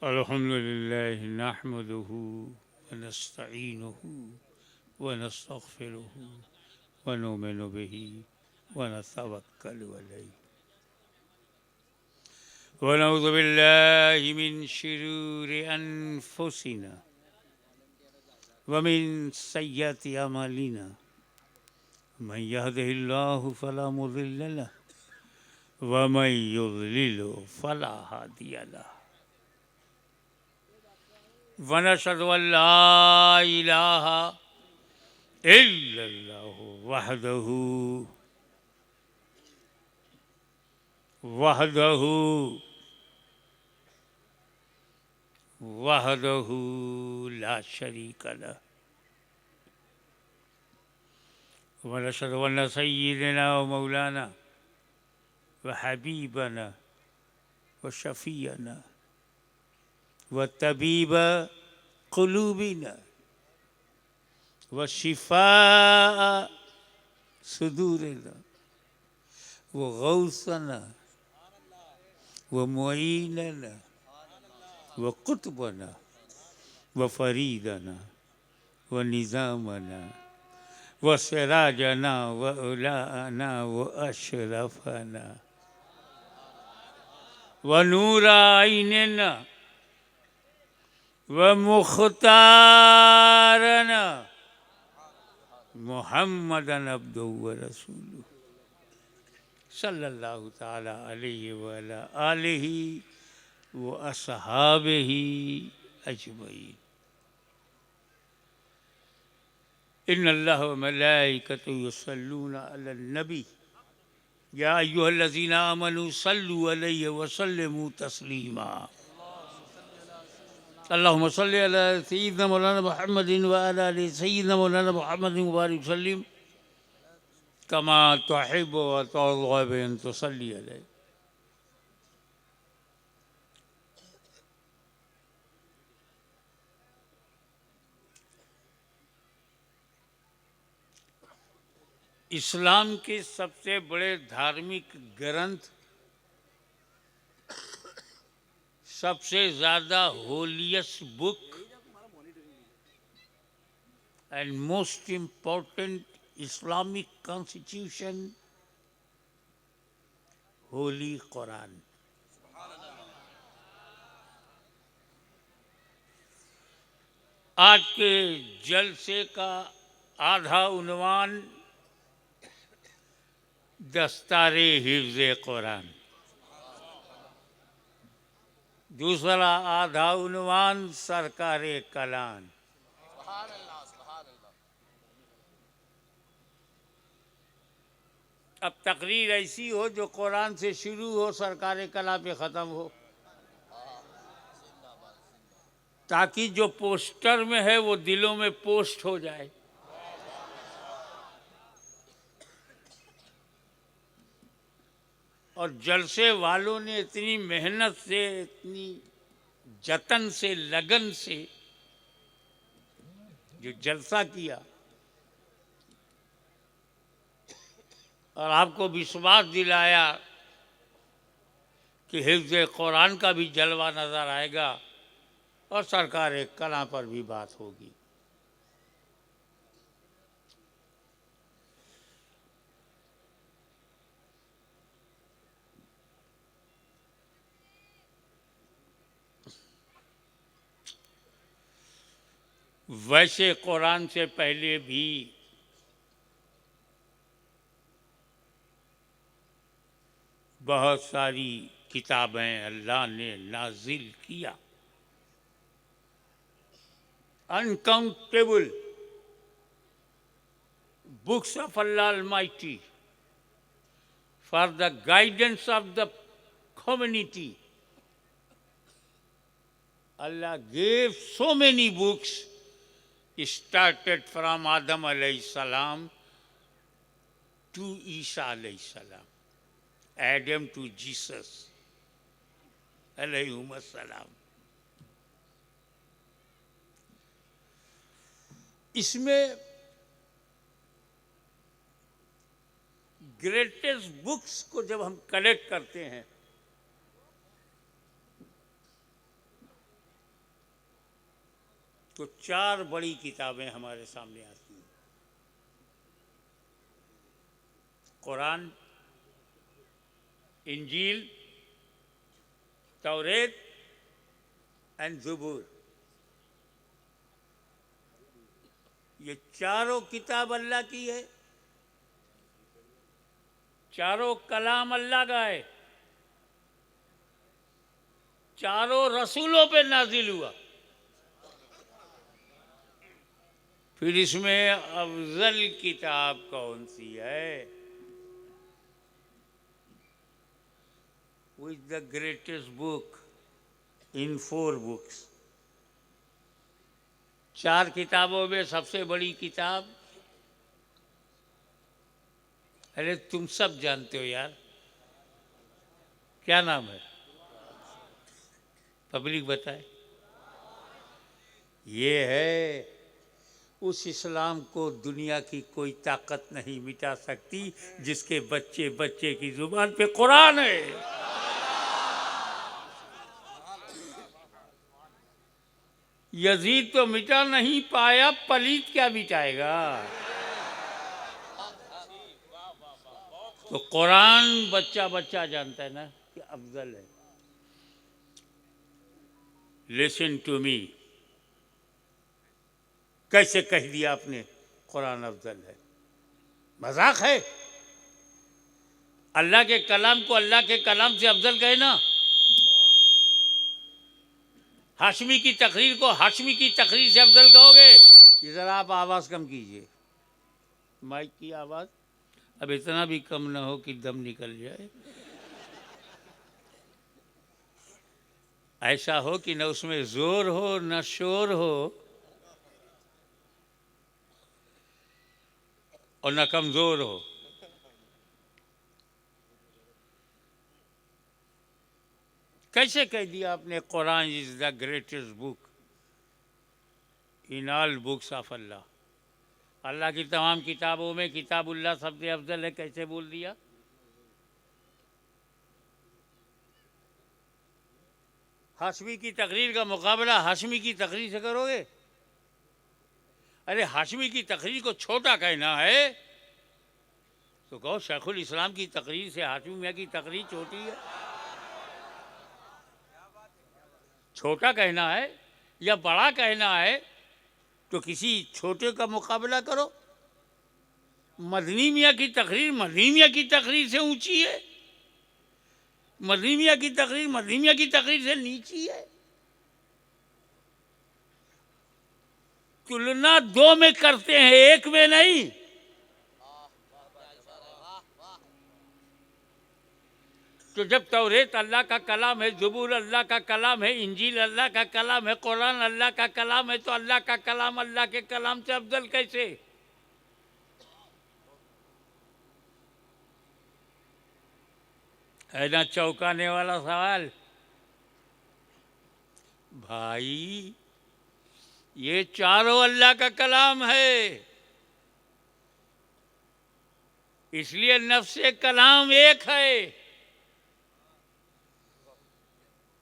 अल्हम्दुलिल्लाह नहमदुहु व नस्तईनुहु व नस्तगफिरुहु व नुमिनु बिही व नतवक्कलु अलैहि व नऊज़ु बिल्लाहि मिन शुरूरि अनफुसिना व मिन सय्यिआति अमालिना मन यहदिहिल्लाहु फला मुदिल्ल लहु व मन युद्लिलहु फला हादिय लहु वनशहदु अल्ला इलाहा इल्लल्लाहु वहदहु वहदहु वहदहु ला शरीक लहु वनशहदु अन्न सय्यिदना व मौलाना व हबीबना व शफीअना व तबीब क़ुलूबिना व शिफ़ाअ सुदूरिना व गौसना व मुईनना व कुतुबना व फरीदना व निज़ामना व सिराजना व उलाना व अशरफना व नूर आइनना व मुख्तारना मुहम्मदन अब्दुहु व रसूलुहु सल्लल्लाहु ताला अलैहि व अला आलिहि व अस्हाबिहि अजमईन। इन्नल्लाह व मलाइकतहु युसल्लूना अलन नबी या अय्युहल्लज़ीना आमनू सल्लु अलैहि व सल्लिमू तस्लीमा। अल्लाहुम्मा सल्लि अला सय्यिदिना मौलाना मुहम्मदिन व अला आलि सय्यिदिना मौलाना मुहम्मदिन मुबारक वसल्लिम कमा तुहिब्बु व तुहिब्बु अन तुसल्ली अलैहि। इस्लाम के सबसे बड़े धार्मिक ग्रंथ, सबसे ज़्यादा holiest book and most important Islamic constitution Holi Quran. आज के जलसे का आधा उन्वान दस्तारे हिफ्ज़ कुरान, दूसरा आधा उन्वान सरकारे कलान। अब तकरीर ऐसी हो जो कुरान से शुरू हो सरकारे कला पे ख़त्म हो, ताकि जो पोस्टर में है वो दिलों में पोस्ट हो जाए। और जलसे वालों ने इतनी मेहनत से, इतनी जतन से, लगन से जो जलसा किया और आपको विश्वास दिलाया कि हिफ्ज़ कुरान का भी जलवा नज़र आएगा और सरकार कला पर भी बात होगी। वैसे कुरान से पहले भी बहुत सारी किताबें अल्लाह ने नाजिल किया, uncountable books of Allah Almighty for the guidance of the community. Allah gave so many books, started from Adam alayhi salam to Isa alayhi salam, Adam to Jesus alayhi salam। इसमें ग्रेटेस्ट बुक्स को जब हम collect करते हैं तो चार बड़ी किताबें हमारे सामने आती हैं। कुरान, इंजील, तौरेत एंड ज़बूर। ये चारों किताब अल्लाह की है, चारों कलाम अल्लाह का है, चारों रसूलों पे नाजिल हुआ। फिर इसमें अफजल किताब कौन सी है? Which the greatest book in 4 books. चार किताबों में सबसे बड़ी किताब, अरे तुम सब जानते हो यार, क्या नाम है? पब्लिक बताए। ये है उस इस्लाम को दुनिया की कोई ताकत नहीं मिटा सकती, जिसके बच्चे बच्चे की जुबान पे कुरान है। यजीद तो मिटा नहीं पाया, पलीत क्या मिटाएगा? तो कुरान बच्चा बच्चा जानता है ना कि अफजल है। लिसन टू मी, कैसे कह दिया आपने कुरान अफजल है? मजाक है? अल्लाह के कलाम को अल्लाह के कलाम से अफजल कहे ना। हाशमी की तकरीर को हाशमी की तकरीर से अफजल कहोगे? जरा आप आवाज़ कम कीजिए, माइक की आवाज़ अब इतना भी कम ना हो कि दम निकल जाए। ऐसा हो कि न उसमें जोर हो न शोर हो और न कमजोर हो। कैसे कह दिया आपने Quran is the greatest book in all books of Allah? अल्लाह की तमाम किताबों में किताबुल्लाह सबसे अफजल है, कैसे बोल दिया? हाशमी की तकरीर का मुकाबला हाशमी की तकरीर से करोगे? अरे हाशमी की तकरीर को छोटा कहना है तो कहो शेखुल इस्लाम की तकरीर से हाशमी मियाँ की तकरीर छोटी है। छोटा कहना है या बड़ा कहना है तो किसी छोटे का मुकाबला करो। मदनी मियाँ की तकरीर मदनी मियाँ की तकरीर से ऊंची है, मदनी मियाँ की तकरीर मदनी मियाँ की तकरीर से नीची है। तुलना दो में करते हैं, एक में नहीं। तो जब तौरेत अल्लाह का कलाम है, ज़बूर अल्लाह का कलाम है, इंजील अल्लाह का कलाम है, कुरान अल्लाह का कलाम है, तो अल्लाह का कलाम अल्लाह के कलाम से अफजल कैसे? है ना चौंकाने वाला सवाल? भाई ये चारों अल्लाह का कलाम है, इसलिए नफ्से कलाम एक है।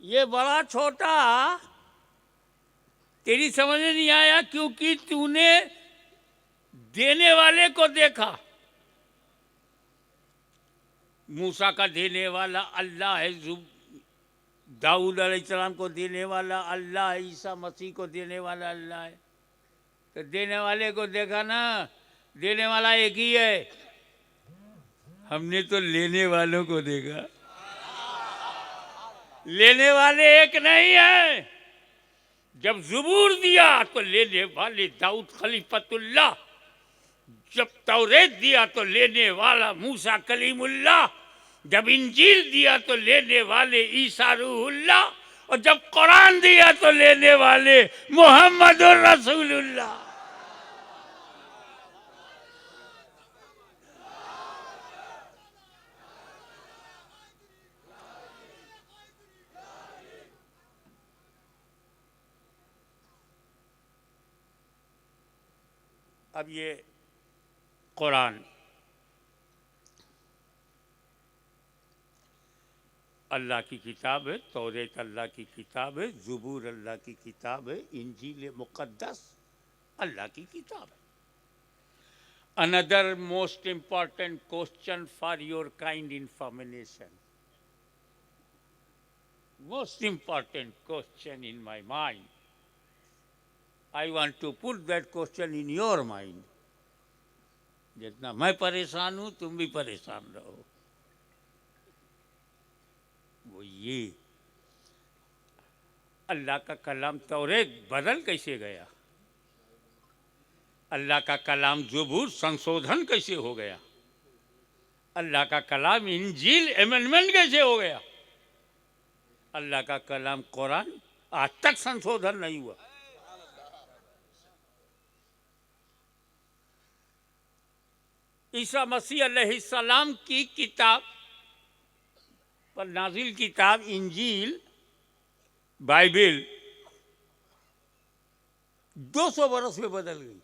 ये बड़ा छोटा तेरी समझ में नहीं आया क्योंकि तूने देने वाले को देखा। मूसा का देने वाला अल्लाह है, दाऊद अलैहिस्सलाम को देने वाला अल्लाह है, ईसा मसीह को देने वाला अल्लाह है। तो देने वाले को देखा ना, देने वाला एक ही है। हमने तो लेने वालों को देखा, लेने वाले एक नहीं है। जब ज़बूर दिया तो लेने वाले दाऊद खलीफतुल्लाह, जब तौरेत दिया तो लेने वाला मूसा कलीमुल्लाह, जब इंजील दिया तो लेने वाले ईसा रूहुल्लाह, और जब कुरान दिया तो लेने वाले मुहम्मदुर रसूलुल्लाह। अब ये कुरान अल्लाह की किताब है, तौरेत अल्लाह की किताब है, ज़ुबूर अल्लाह की किताब है, इंजील मुक़द्दस अल्लाह की किताब है। Another most important question for your kind information. Most important question in my mind. I want to put that question in your mind. जितना मैं परेशान हूं तुम भी परेशान रहो। वो ये अल्लाह का कलाम तौरेत बदल कैसे गया, अल्लाह का कलाम ज़बूर संशोधन कैसे हो गया, अल्लाह का कलाम इंजील अमेंडमेंट कैसे हो गया, अल्लाह का कलाम कुरान आज तक संशोधन नहीं हुआ। ईसा मसीह अलैहिस्सलाम की किताब पर नाजिल किताब इंजील बाइबिल 200 बरस में बदल गई।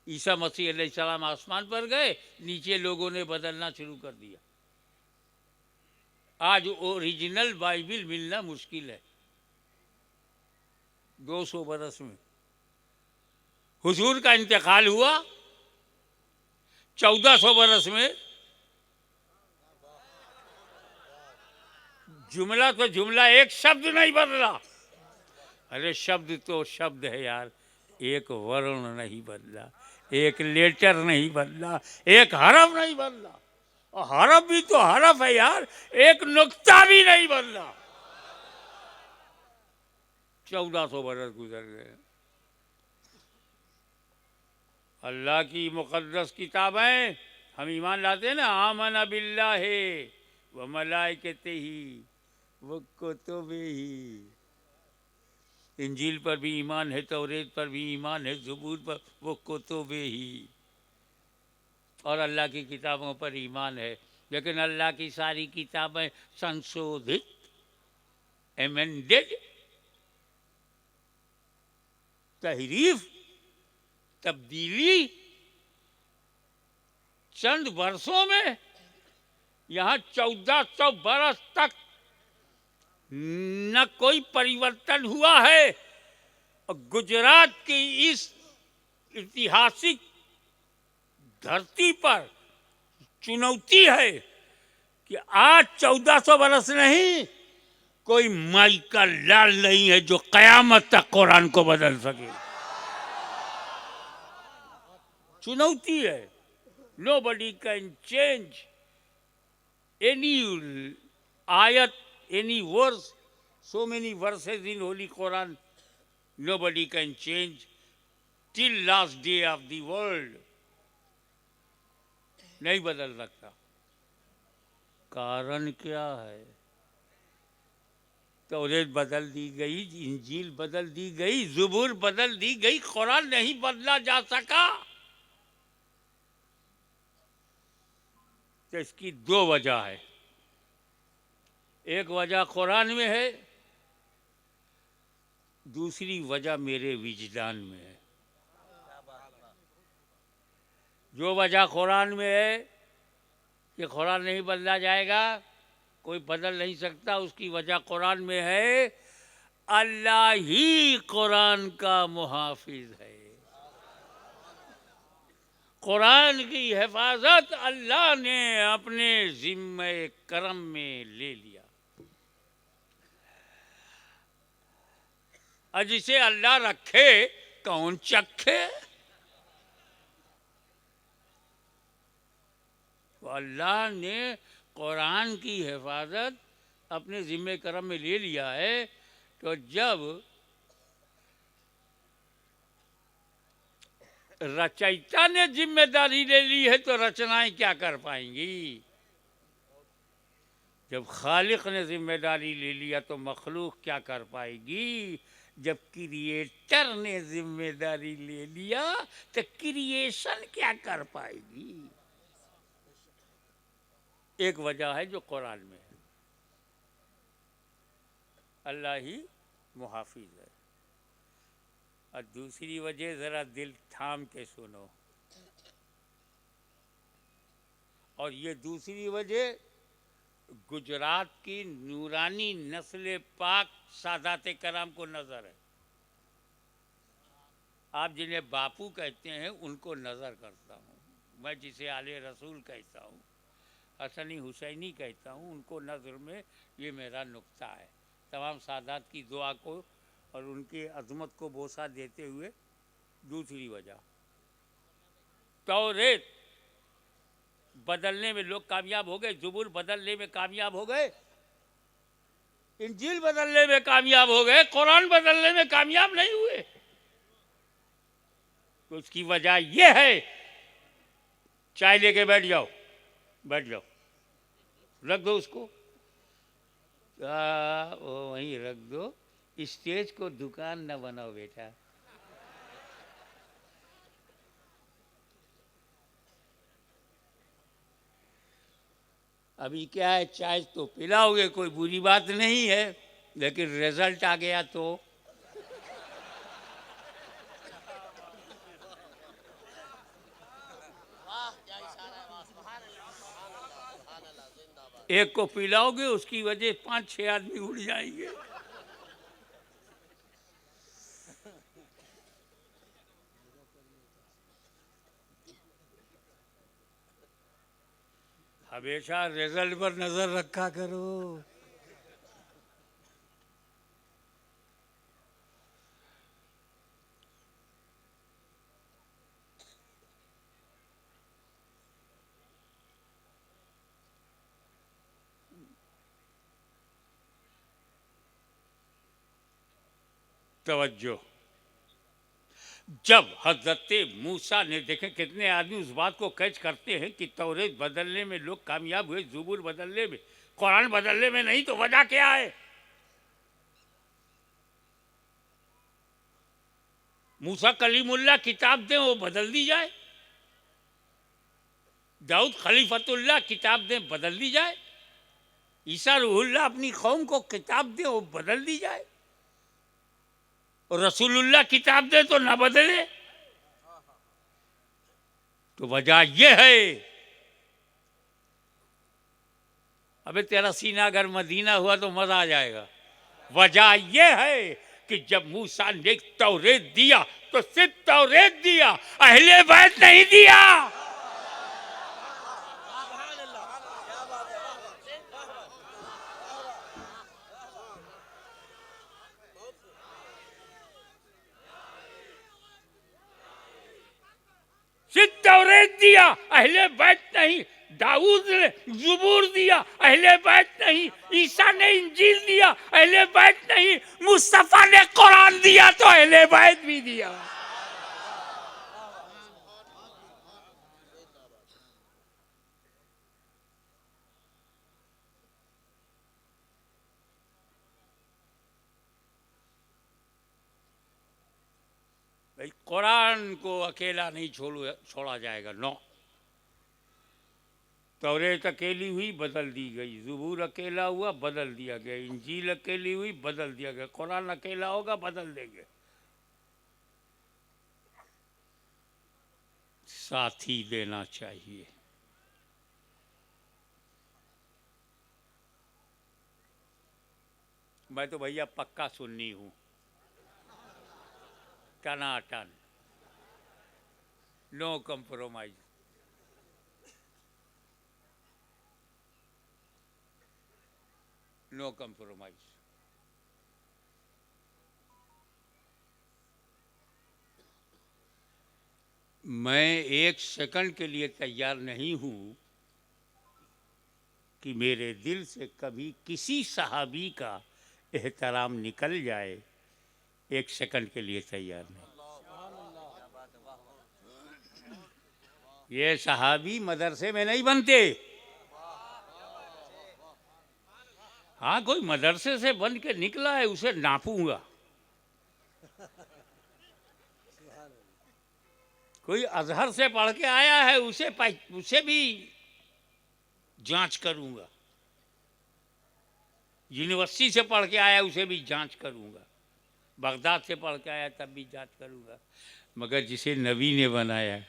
ईसा मसीह अलैहिस्सलाम आसमान पर गए, नीचे लोगों ने बदलना शुरू कर दिया। आज ओरिजिनल बाइबिल मिलना मुश्किल है। 200 बरस में हुजूर का इंतकाल हुआ, 1400 बरस में जुमला तो जुमला, एक शब्द नहीं बदला। अरे शब्द तो शब्द है यार, एक वर्ण नहीं बदला, एक लेटर नहीं बदला, एक हरफ नहीं बदला। और हरफ भी तो हरफ है यार, एक नुक्ता भी नहीं बदला। 1400 बरस गुजर गए। अल्लाह की मुक़द्दस किताबें हम ईमान लाते हैं ना, आमना बिल्लाहि व मलाइकतिही व कुतुबिही। इंजील पर भी ईमान है, तौरेत पर भी ईमान है, ज़बूर पर वो कुतुबिही, और अल्लाह की किताबों पर ईमान है। लेकिन अल्लाह की सारी किताबें संशोधित, एमेंडेड, तहरीफ, तब्दीली चंद वर्षों में, यहाँ 1400 बरस तक न कोई परिवर्तन हुआ है। और गुजरात की इस ऐतिहासिक धरती पर चुनौती है कि आज 1400 बरस नहीं, कोई माई का लाल नहीं है जो कयामत तक कुरान को बदल सके। चुनौती है। Nobody can change any ayat, any verse, so many verses in Holy Quran, nobody can change till last day of the world. नहीं बदल सकता। कारण क्या है? तौरेत बदल दी गई, इंजील बदल दी गई, ज़बूर बदल दी गई, कुरान नहीं बदला जा सका। तो इसकी दो वजह है। एक वजह कुरान में है, दूसरी वजह मेरे विजदान में है। जो वजह कुरान में है कि कुरान नहीं बदला जाएगा, कोई बदल नहीं सकता, उसकी वजह कुरान में है, अल्लाह ही कुरान का मुहाफिज है। कुरान की हिफाजत अल्लाह ने अपने जिम्मे करम में ले लिया। और जिसे अल्लाह रखे कौन चखे? तो अल्लाह ने कुरान की हिफाजत अपने जिम्मे करम में ले लिया है। तो जब रचयिता ने जिम्मेदारी ले ली है तो रचनाएं क्या कर पाएंगी? जब खालिक ने जिम्मेदारी ले लिया तो मखलूक क्या कर पाएगी? जब क्रिएटर ने जिम्मेदारी ले लिया तो क्रिएशन क्या कर पाएगी? एक वजह है जो कुरान में है, अल्लाह ही मुहाफिज है। और दूसरी वजह ज़रा दिल थाम के सुनो, और ये दूसरी वजह गुजरात की नूरानी नस्ल पाक सादात कराम को नज़र है। आप जिन्हें बापू कहते हैं उनको नज़र करता हूँ। मैं जिसे आले रसूल कहता हूँ, हसनी हुसैनी कहता हूँ, उनको नज़र में ये मेरा नुक्ता है। तमाम सादात की दुआ को और उनकी अज़मत को बोसा देते हुए दूसरी वजह, तौरेत बदलने में लोग कामयाब हो गए, ज़बूर बदलने में कामयाब हो गए, इंजील बदलने में कामयाब हो गए, कुरान बदलने में कामयाब नहीं हुए। तो उसकी वजह यह है, चाय लेके बैठ जाओ, बैठ जाओ, रख दो उसको, वो वहीं रख दो। स्टेज को दुकान न बनाओ बेटा। अभी क्या है, चाय तो पिलाओगे, कोई बुरी बात नहीं है, लेकिन रिजल्ट आ गया तो एक को पिलाओगे, उसकी वजह 5-6 आदमी उड़ जाएंगे। हमेशा रिजल्ट पर नजर रखा करो। तवज्जो, जब हजरत मूसा ने, देखे कितने आदमी उस बात को कैच करते हैं कि तौरेत बदलने में लोग कामयाब हुए, ज़बूर बदलने में, कुरान बदलने में नहीं, तो वजह क्या है? मूसा कलीमुल्लाह किताब दें, वो बदल दी जाए। दाऊद खलीफतुल्लाह किताब दें, बदल दी जाए। ईसा रूहुल्लाह अपनी कौम को किताब दें, वो बदल दी जाए। और रसूलुल्लाह किताब दे तो ना बदले। तो वजह यह है, अबे तेरा सीना अगर मदीना हुआ तो मजा आ जाएगा। वजह यह है कि जब मूसा ने तौरेत दिया तो सिर्फ तौरेत दिया, अहले बैत नहीं दिया। सिर्फ तौरेत दिया, अहले बैत नहीं। दाऊद ने ज़बूर दिया, अहले बैत नहीं। ईसा ने इंजील दिया, अहले बैत नहीं। मुस्तफा ने कुरान दिया तो अहले बैत भी दिया। भाई कुरान को अकेला नहीं छोड़ा जाएगा, नो। तौरेत अकेली हुई, बदल दी गई। ज़बूर अकेला हुआ, बदल दिया गया। इंजील अकेली हुई, बदल दिया गया। कुरान अकेला होगा, बदल देंगे। साथी देना चाहिए। मैं तो भैया पक्का सुन्नी हूँ, टनाटन, नो कंप्रोमाइज। No compromise. मैं एक सेकंड के लिए तैयार नहीं हूं कि मेरे दिल से कभी किसी सहाबी का एहतराम निकल जाए। एक सेकंड के लिए तैयार नहीं। ये सहाबी मदरसे में नहीं बनते। हाँ, कोई मदरसे से बन के निकला है, उसे नापूंगा। कोई अजहर से पढ़ के आया है, उसे भी जांच करूंगा। यूनिवर्सिटी से पढ़ के आया, उसे भी जांच करूंगा। बगदाद से पढ़ के आया, तब भी जांच करूंगा। मगर जिसे नबी ने बनाया,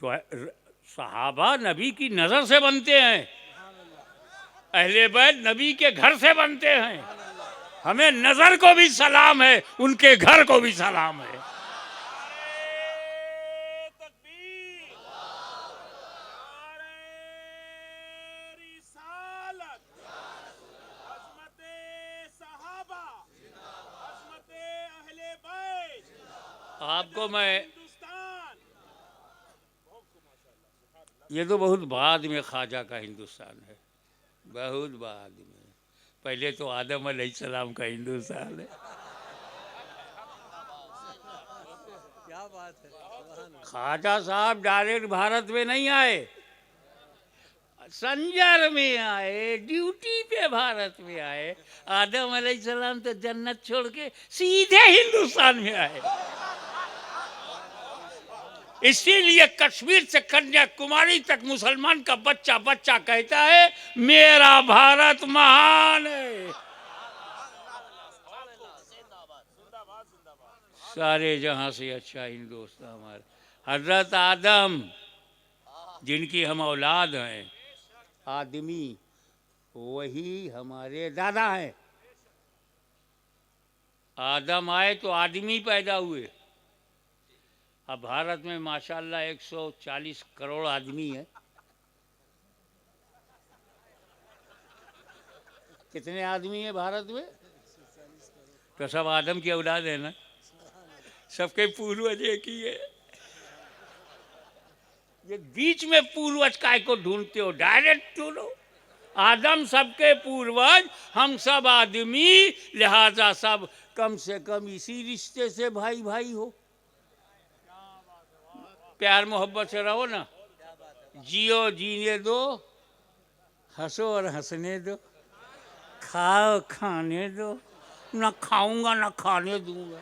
तो सहाबा नबी की नज़र से बनते हैं, अहले बैत नबी के घर से बनते हैं। हमें नज़र को भी सलाम है, उनके घर को भी सलाम है। आपको मैं ये तो बहुत बाद में ख्वाजा का हिंदुस्तान है, बहुत बाद में। पहले तो आदम अलैहिस्सलाम का हिंदुस्तान है। क्या बात है। ख्वाजा साहब डायरेक्ट भारत में नहीं आए, संजर में आए, ड्यूटी पे भारत में आए। आदम अलैहिस्सलाम तो जन्नत छोड़ के सीधे हिंदुस्तान में आए। इसीलिए कश्मीर से कन्याकुमारी तक मुसलमान का बच्चा बच्चा कहता है मेरा भारत महान है। सारे जहां से अच्छा हिंदुस्तान हमारे हजरत आदम जिनकी हम औलाद हैं, आदमी वही हमारे दादा हैं। आदम आए तो आदमी पैदा हुए। अब भारत में माशाल्लाह 140 करोड़ आदमी है। कितने आदमी है भारत में? तो सब आदम की औलाद है ना, सबके पूर्वज एक ही है। ये बीच में पूर्वज काय को ढूंढते हो? डायरेक्ट ढूंढो। आदम सबके पूर्वज, हम सब आदमी, लिहाजा सब कम से कम इसी रिश्ते से भाई भाई हो। प्यार मोहब्बत से रहो ना, जियो जीने दो, हंसो और हंसने दो, खाओ खाने दो, ना खाऊंगा ना खाने दूंगा।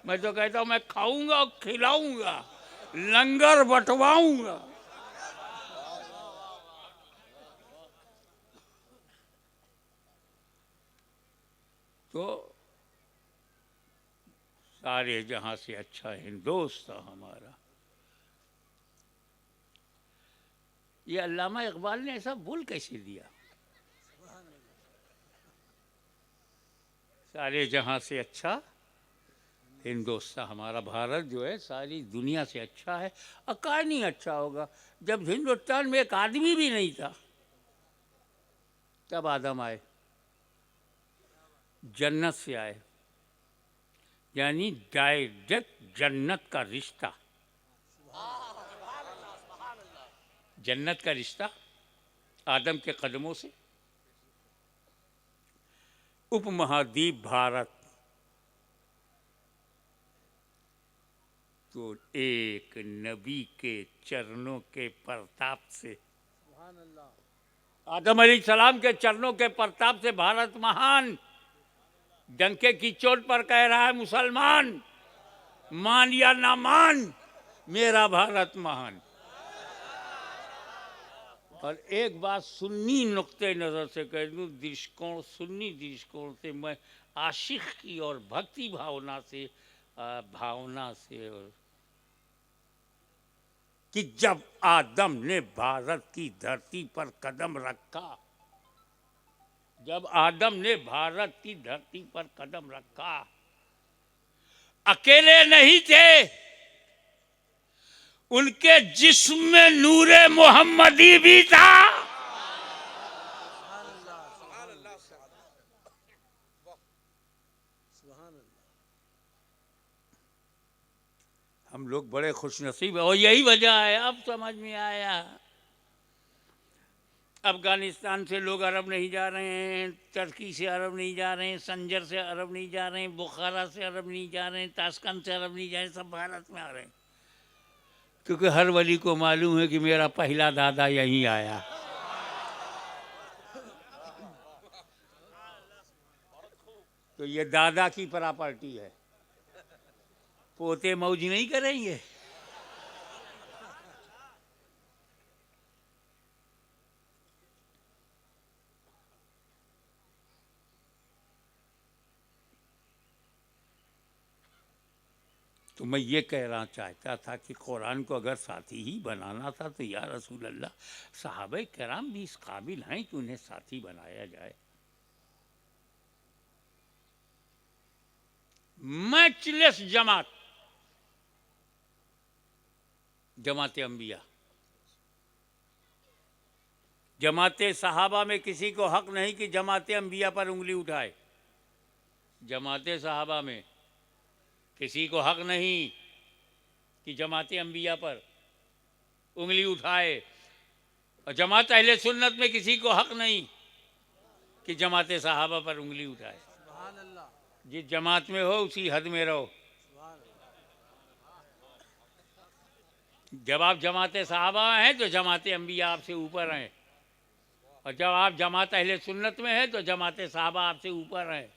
मैं तो कहता हूँ मैं खाऊंगा और खिलाऊंगा, लंगर बंटवाऊंगा। तो सारे जहां से अच्छा हिंदुस्तान हमारा। ये अल्लामा इकबाल ने ऐसा बोल कैसे दिया? सारे जहां से अच्छा हिंदुस्तान हमारा। भारत जो है सारी दुनिया से अच्छा है। अकाल नहीं अच्छा होगा? जब हिंदुस्तान में एक आदमी भी नहीं था तब आदम आए, जन्नत से आए, यानी डायरेक्ट जन्नत का रिश्ता। जन्नत का रिश्ता आदम के कदमों से। उपमहाद्वीप भारत तो एक नबी के चरणों के प्रताप से, आदम अलैहिस्सलाम के चरणों के प्रताप से भारत महान। डंके की चोट पर कह रहा है मुसलमान, मान या ना मान, मेरा भारत महान। और एक बात सुन्नी नुक्ते नज़र से कह दूँ, दृष्टिकोण, सुन्नी दृष्टिकोण से मैं आशिक की और भक्ति भावना से और कि जब आदम ने भारत की धरती पर कदम रखा, जब आदम ने भारत की धरती पर कदम रखा, अकेले नहीं थे, उनके जिस्म में नूरे मोहम्मदी भी था। हम लोग बड़े खुशनसीब हैं और यही वजह है, अब समझ में आया। अफगानिस्तान से लोग अरब नहीं जा रहे हैं, तुर्की से अरब नहीं जा रहे हैं, संजर से अरब नहीं जा रहे हैं, बुखारा से अरब नहीं जा रहे हैं, ताशकंद से अरब नहीं जा रहे हैं, सब भारत में आ रहे हैं। क्योंकि हर वली को मालूम है कि मेरा पहला दादा यहीं आया। तो ये दादा की प्रॉपर्टी है, पोते मौज नहीं करेंगे। तो मैं ये कहना चाहता था कि कुरान को अगर साथी ही बनाना था तो या रसूल अल्लाह, सहाबा कराम भी इस काबिल हैं कि उन्हें साथी बनाया जाए। मैचलेस जमात, जमात अंबिया, जमात सहाबा में किसी को हक नहीं कि जमात अंबिया पर उंगली उठाए। जमात सहाबा में किसी को हक नहीं कि जमात अंबिया पर उंगली उठाए, और जमात अहले सुन्नत में किसी को हक नहीं कि जमात सहाबा पर उंगली उठाए। सुभान अल्लाह, जिस जमात में हो उसी हद में रहो। सुभान अल्लाह। जब आप जमात सहाबा में हैं तो जमात अंबिया आपसे ऊपर हैं, और जब आप जमात अहले सुन्नत में हैं तो जमात सहाबा आपसे ऊपर हैं।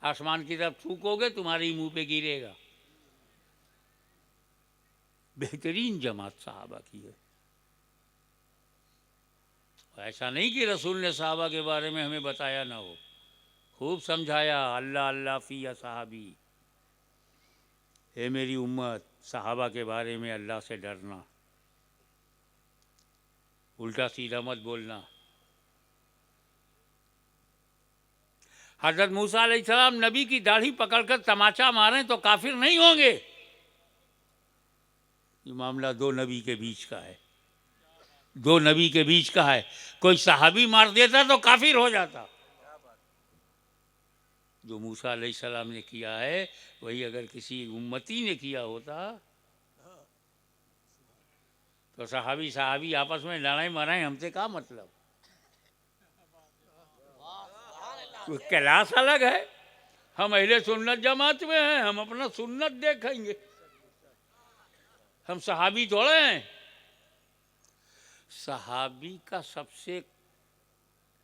आसमान की तरफ थूकोगे तुम्हारे ही मुंह पे गिरेगा। बेहतरीन जमात सहाबा की है। ऐसा नहीं कि रसूल ने सहाबा के बारे में हमें बताया ना हो, खूब समझाया। अल्लाह अल्लाह फी सहाबी, हे मेरी उम्मत, सहाबा के बारे में अल्लाह से डरना, उल्टा सीधा मत बोलना। हजरत मूसा अलैहिस्सलाम नबी की दाढ़ी पकड़कर तमाचा मारें तो काफिर नहीं होंगे। ये मामला दो नबी के बीच का है, दो नबी के बीच का है। कोई सहाबी मार देता तो काफिर हो जाता। जो मूसा अलैहिस्सलाम ने किया है वही अगर किसी उम्मती ने किया होता तो सहाबी आपस में लड़ाई मराई, हमसे क्या मतलब। क्लास अलग है। हम अहले सुन्नत जमात में हैं, हम अपना सुन्नत देखेंगे, हम सहाबी थोड़े हैं। सहाबी का सबसे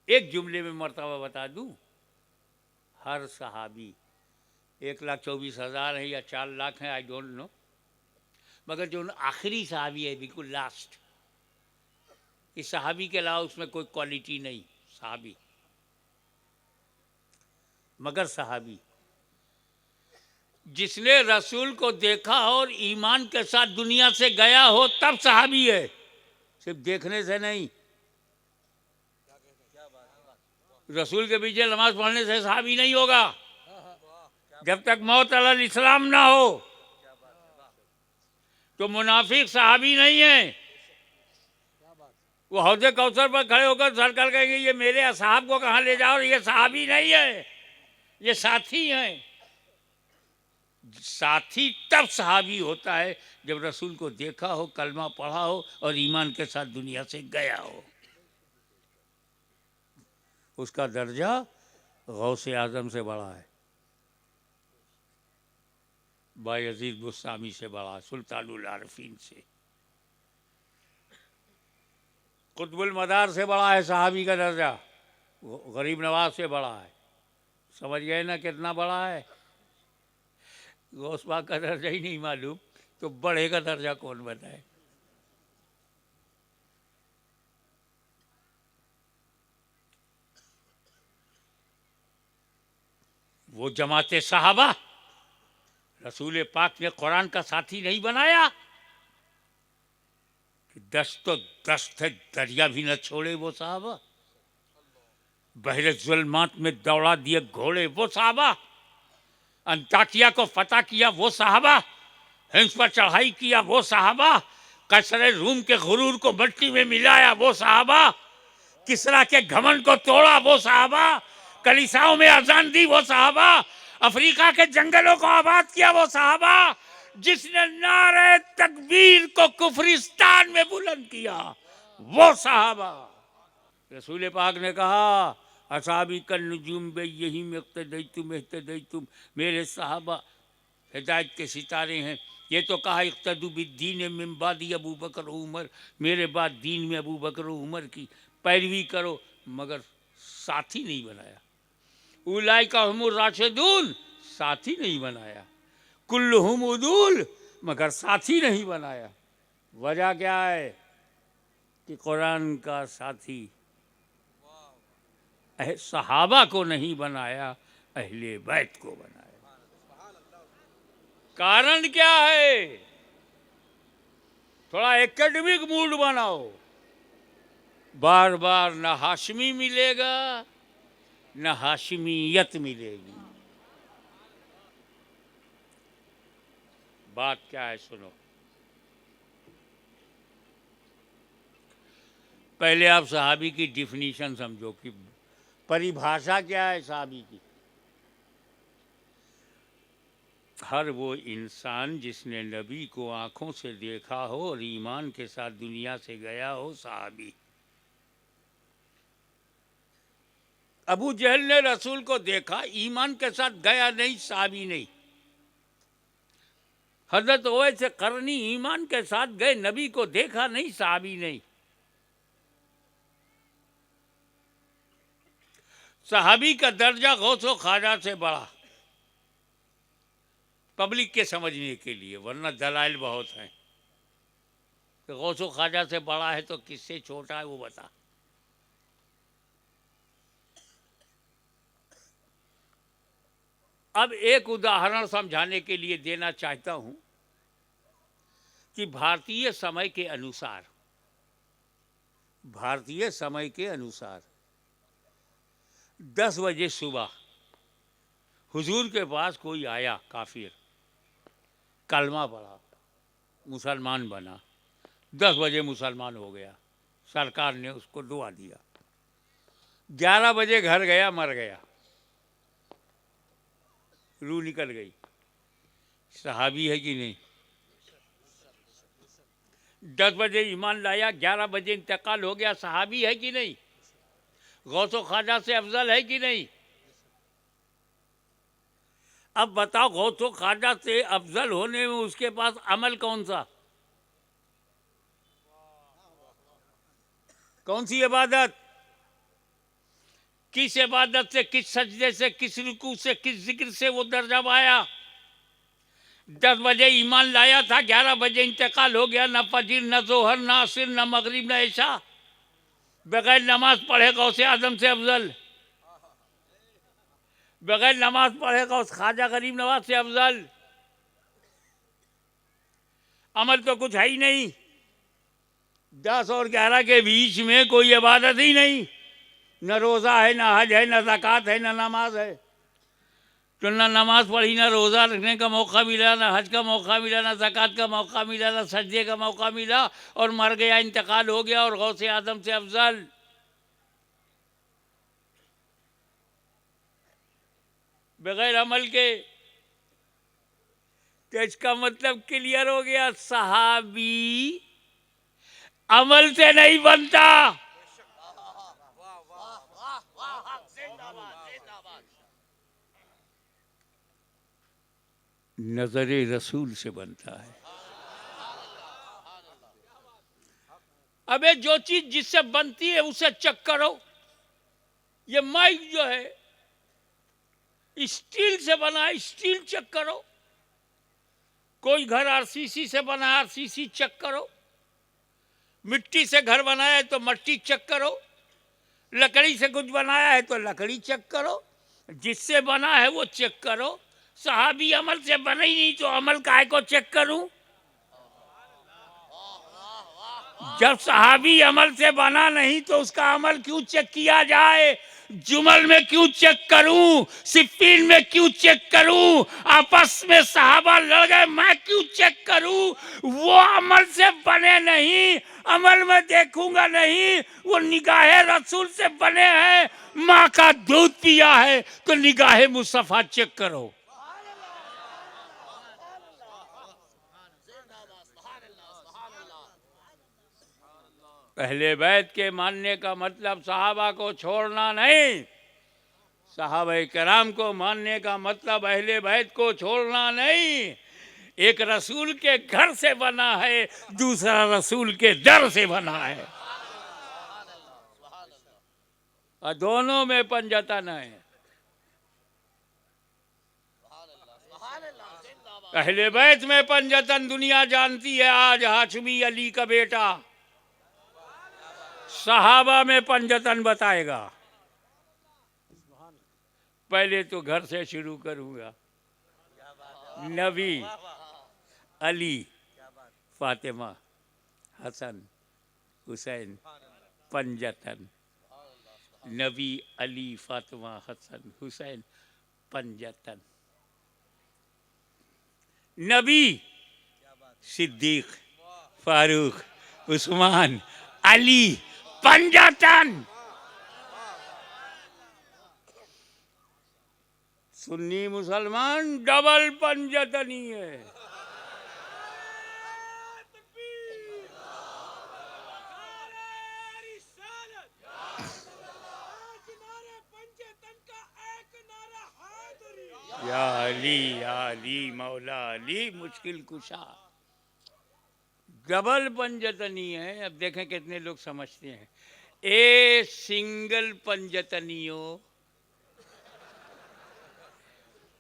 एक जुमले में मर्तबा बता दूं, हर सहाबी 1,24,000 है या 4 लाख है, आई डोंट नो, मगर जो आखिरी सहाबी है बिल्कुल लास्ट, इस सहाबी के अलावा उसमें कोई क्वालिटी नहीं। सहाबी मगर सहाबी जिसने रसूल को देखा और ईमान के साथ दुनिया से गया हो तब सहाबी है, सिर्फ देखने से नहीं। रसूल के पीछे नमाज पढ़ने से सहाबी नहीं होगा। जब तक मौत अलल इस्लाम ना हो तो मुनाफिक सहाबी नहीं है। वो हौजे कौसर पर खड़े होकर सरकार कहेंगे ये मेरे असहाब को कहाँ ले जाओ, ये सहाबी नहीं है, ये साथी हैं। साथी तब सहाबी होता है जब रसूल को देखा हो, कलमा पढ़ा हो और ईमान के साथ दुनिया से गया हो। उसका दर्जा गौसे आजम से बड़ा है, बायजीद बुस्तामी से बड़ा है, सुल्तानुल आरफीन से, कुतुबुल मदार से बड़ा है सहाबी का दर्जा, गरीब नवाज से बड़ा है। समझ गए ना कितना बड़ा है। गौस पाक का दर्जा ही नहीं मालूम तो बड़े का दर्जा कौन बताए। वो जमाते सहाबा रसूल पाक ने कुरान का साथी नहीं बनाया कि दस्त है दरिया भी न छोड़े वो सहाबा, बहरे जुल्मात में दौड़ा दिए घोड़े वो सहाबा, अंताकिया को फतह किया वो सहाबा, हिंस पर चढ़ाई किया वो सहाबा, कसरे रूम के गुरूर को मट्टी में मिलाया वो सहाबा, किसरा के घमंड को तोड़ा वो सहाबा, कलीसाओं में अजान दी वो सहाबा, अफ्रीका के जंगलों को आबाद किया वो सहाबा, जिसने नारे तकबीर को कुफरिस्तान में बुलंद किया वो सहाबा। रसूल पाक ने कहा असाबी कल नजूम बे यही में तुम, मेरे सहाबा हिदायत के सितारे हैं। ये तो कहा इख्तदू बिद्दीन मिन बादी अबू बकर उमर, मेरे बाद दीन में अबू बकर उमर की पैरवी करो, मगर साथी नहीं बनाया। उलाई का हुमुर राशिदून, साथी नहीं बनाया। कुल्लुहुम उदूल, मगर साथी नहीं बनाया। वजह क्या है कि कुरान का साथी सहाबा को नहीं बनाया, अहले बैत को बनाया। कारण क्या है? थोड़ा एकेडमिक मूड बनाओ। बार बार न हाशमी मिलेगा न हाशमियत मिलेगी। बात क्या है सुनो। पहले आप सहाबी की डिफिनीशन समझो कि परिभाषा क्या है सहाबी की। हर वो इंसान जिसने नबी को आंखों से देखा हो और ईमान के साथ दुनिया से गया हो, सहाबी। अबू जहल ने रसूल को देखा, ईमान के साथ गया नहीं, सहाबी नहीं। हजरत ओवैस करनी ईमान के साथ गए, नबी को देखा नहीं, सहाबी नहीं। सहाबी का दर्जा गौसो ख्वाजा से बड़ा, पब्लिक के समझने के लिए, वरना दलाइल बहुत हैं। तो गौसो ख्वाजा से बड़ा है तो किससे छोटा है वो बता। अब एक उदाहरण समझाने के लिए देना चाहता हूं कि भारतीय समय के अनुसार 10 बजे सुबह हुजूर के पास कोई आया काफिर, कलमा पढ़ा, मुसलमान बना, 10 बजे मुसलमान हो गया, सरकार ने उसको दुआ दिया। 11 बजे घर गया, मर गया, रूह निकल गई। सहाबी है कि नहीं? 10 बजे ईमान लाया, 11 बजे इंतकाल हो गया, सहाबी है कि नहीं? गौसो ख्वाजा से अफजल है कि नहीं? अब बताओ, गौसो ख्वाजा से अफजल होने में उसके पास अमल कौन सा? कौन सी इबादत? किस इबादत से, किस सजदे से, किस रुकू से, किस जिक्र से वो दर्जा पाया? 10 बजे ईमान लाया था, 11 बजे इंतकाल हो गया, न फजीर, न जोहर, न असर, न मगरिब, न ऐशा। बगैर नमाज पढ़े गौसे आजम से अफजल, बगैर नमाज पढ़े गौस ख्वाजा गरीब नवाज से अफजल। अमल तो कुछ है ही नहीं। 10 और 11 के बीच में कोई इबादत ही नहीं। न रोज़ा है, न हज है, न ज़कात है, न नमाज है। तो न नमाज पढ़ी, न रोज़ा रखने का मौका मिला, न हज का मौका मिला, न ज़कात का मौका मिला, न सजदे का मौका मिला, और मर गया, इंतकाल हो गया, और गौसे आदम से अफजल। बगैर अमल के। तो इसका मतलब क्लियर हो गया, सहाबी अमल से नहीं बनता। नजरे रसूल से बनता है। अबे जो चीज जिससे बनती है उसे चेक करो। ये माइक जो है स्टील से बना है, स्टील चेक करो। कोई घर आरसीसी से बना है, आरसीसी चेक करो। मिट्टी से घर बनाया है तो मिट्टी चेक करो। लकड़ी से कुछ बनाया है तो लकड़ी चेक करो। जिससे बना है वो चेक करो। सहाबी अमल से बना ही नहीं तो अमल काहे को चेक करूं? जब सहाबी अमल से बना नहीं तो उसका अमल क्यों चेक किया जाए? जुमल में क्यों चेक करूं? सिफ्फीन में क्यों चेक करूं? आपस में सहाबा लड़ गए, मैं क्यों चेक करूं? वो अमल से बने नहीं, अमल में देखूंगा नहीं। वो निगाहे रसूल से बने हैं। माँ का दूध पिया है तो निगाहे मुस्तफा चेक करो। पहले बैत के मानने का मतलब सहाबा को छोड़ना नहीं। सहाबा कराम को मानने का मतलब अहले बैत को छोड़ना नहीं। एक रसूल के घर से बना है, दूसरा रसूल के दर से बना है, और दोनों में पंजतन है। अहले बैत में पंजतन दुनिया जानती है। आज हाशमी अली का बेटा सहाबा में पंजतन बताएगा। पहले तो घर से शुरू करूंगा। नबी अली फातिमा हसन हुसैन पंजतन। नबी अली फातिमा हसन हुसैन पंजतन। नबी सिद्दीक फारूक उस्मान अली पंजतन। सुन्नी मुसलमान डबल पंजतनी है। या अली मौला अली मुश्किल कुशा। डबल पंजतनी है। अब देखें कितने लोग समझते हैं। ए सिंगल पंजतनियों,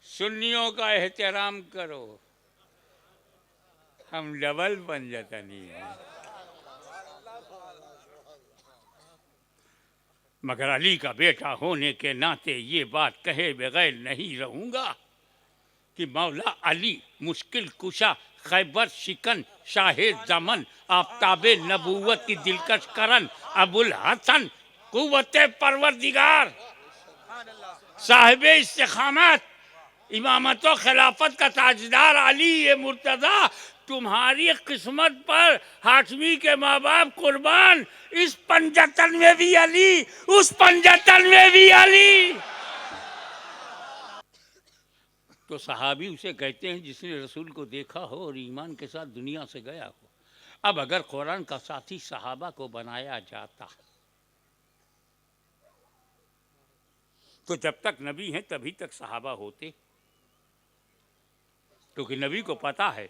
सुन्नियों का एहतराम करो, हम डबल पंजतनी हैं। मगर अली का बेटा होने के नाते ये बात कहे बगैर नहीं रहूंगा कि मौला अली मुश्किल कुशा, खैबर शिकन, शाहे जमन, आफ्ताबे नबूवत की दिलकश करन, अबुल हसन कुव्वते परवरदिगार, साहिबे इस्तिकामत, इमामत व खिलाफत का ताजदार अली ये मुर्तज़ा, तुम्हारी किस्मत पर हाशमी के माँ बाप कुर्बान, इस पंजतन में भी अली, उस पंजतन में भी अली। तो सहाबी उसे कहते हैं जिसने रसूल को देखा हो और ईमान के साथ दुनिया से गया हो। अब अगर कुरान का साथी सहाबा को बनाया जाता तो जब तक नबी हैं तभी तक सहाबा होते, क्योंकि नबी को पता है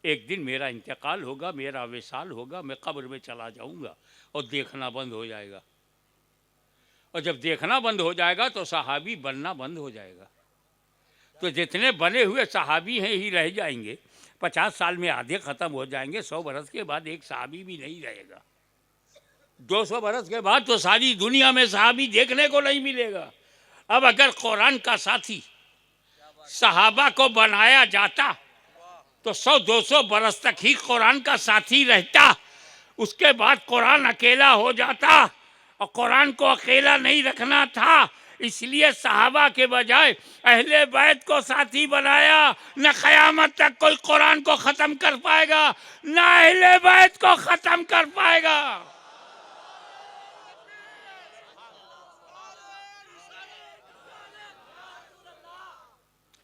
एक दिन मेरा इंतकाल होगा, मेरा विसाल होगा, मैं कब्र में चला जाऊंगा और देखना बंद हो जाएगा। और जब देखना बंद हो जाएगा तो सहाबी बनना बंद हो जाएगा। तो जितने बने हुए सहाबी हैं ही रह जाएंगे। 50 साल में आधे ख़त्म हो जाएंगे। 100 बरस के बाद एक सहाबी भी नहीं रहेगा। 200 बरस के बाद तो सारी दुनिया में सहाबी देखने को नहीं मिलेगा। अब अगर कुरान का साथी सहाबा को बनाया जाता तो 100-200 बरस तक ही कुरान का साथी रहता। उसके बाद कुरान अकेला हो जाता और कुरान को अकेला नहीं रखना था, इसलिए सहाबा के बजाय अहले बैत को साथी बनाया। न क़यामत तक कोई कुरान को ख़त्म कर पाएगा, न अहले बैत को ख़त्म कर पाएगा।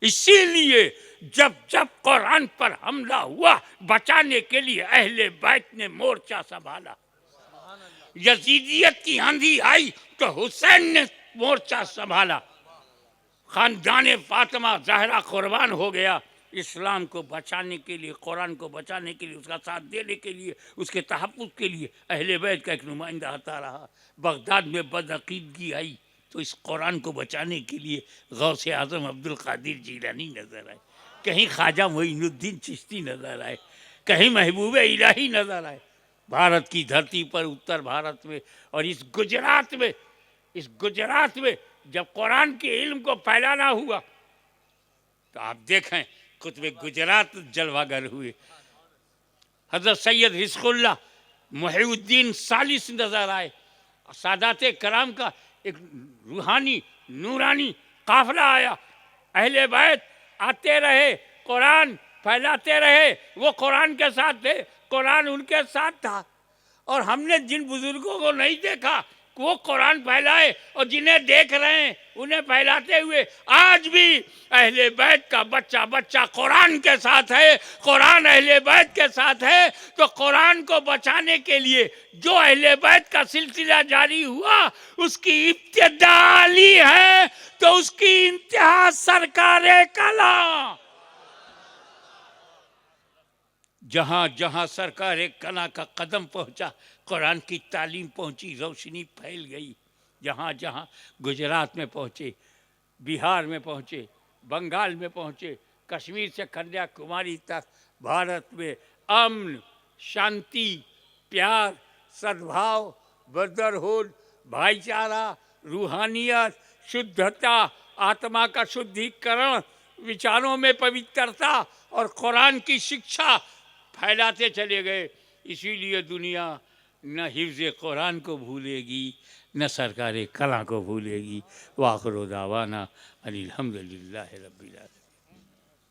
इसीलिए जब जब कुरान पर हमला हुआ बचाने के लिए अहले बैत ने मोर्चा संभाला। यजीदियत की आंधी आई तो हुसैन ने मोर्चा संभाला। खानदान फातिमा ज़हरा कुर्बान हो गया इस्लाम को बचाने के लिए, कुरान को बचाने के लिए, उसका साथ देने के लिए, उसके तहफ़्फ़ुज़ के लिए अहले बैत का एक नुमाइंदा आता रहा। बगदाद में बदअक़ीदगी आई तो इस कुरान को बचाने के लिए गौसे आज़म अब्दुल क़ादिर जीलानी नज़र आए, कहीं ख्वाजा मोइनुद्दीन चिश्ती नज़र आए, कहीं महबूब इलाही नज़र आए। भारत की धरती पर, उत्तर भारत में और इस गुजरात में जब कुरान के इल्म को फैलाना हुआ तो आप देखें कुतुब गुजरात जलवागर हुए। हज़रत सैयद रिज़्क़ुल्लाह मुहीउद्दीन सालिस नज़र आए। सादाते कराम का एक रूहानी नूरानी काफिला आया। अहले बैत आते रहे, कुरान फैलाते रहे, वो कुरान के साथ थे, कुरान उनके साथ था। और हमने जिन बुजुर्गों को नहीं देखा वो कुरान फैलाए और जिन्हें देख रहे हैं उन्हें फैलाते हुए, आज भी अहले बैत का बच्चा बच्चा कुरान के साथ है, कुरान अहले बैत के साथ है। तो कुरान को बचाने के लिए जो अहले बैत का सिलसिला जारी हुआ उसकी इब्तिदा अली है तो उसकी इंतहा सरकारे कला। जहाँ जहाँ सरकार कला का कदम पहुँचा कुरान की तालीम पहुँची, रोशनी फैल गई। जहाँ जहाँ गुजरात में पहुँचे, बिहार में पहुँचे, बंगाल में पहुँचे, कश्मीर से कन्याकुमारी तक भारत में अमन, शांति, प्यार, सद्भाव, ब्रदरहुड, भाईचारा, रूहानियत, शुद्धता, आत्मा का शुद्धिकरण, विचारों में पवित्रता और कुरान की शिक्षा फैलाते चले गए। इसीलिए दुनिया न हिफ्ज़ कुरान को भूलेगी न सरकार कला को भूलेगी। वाखिर दावाना अनिल हम्दुलिल्लाहि रब्बिल आलमीन।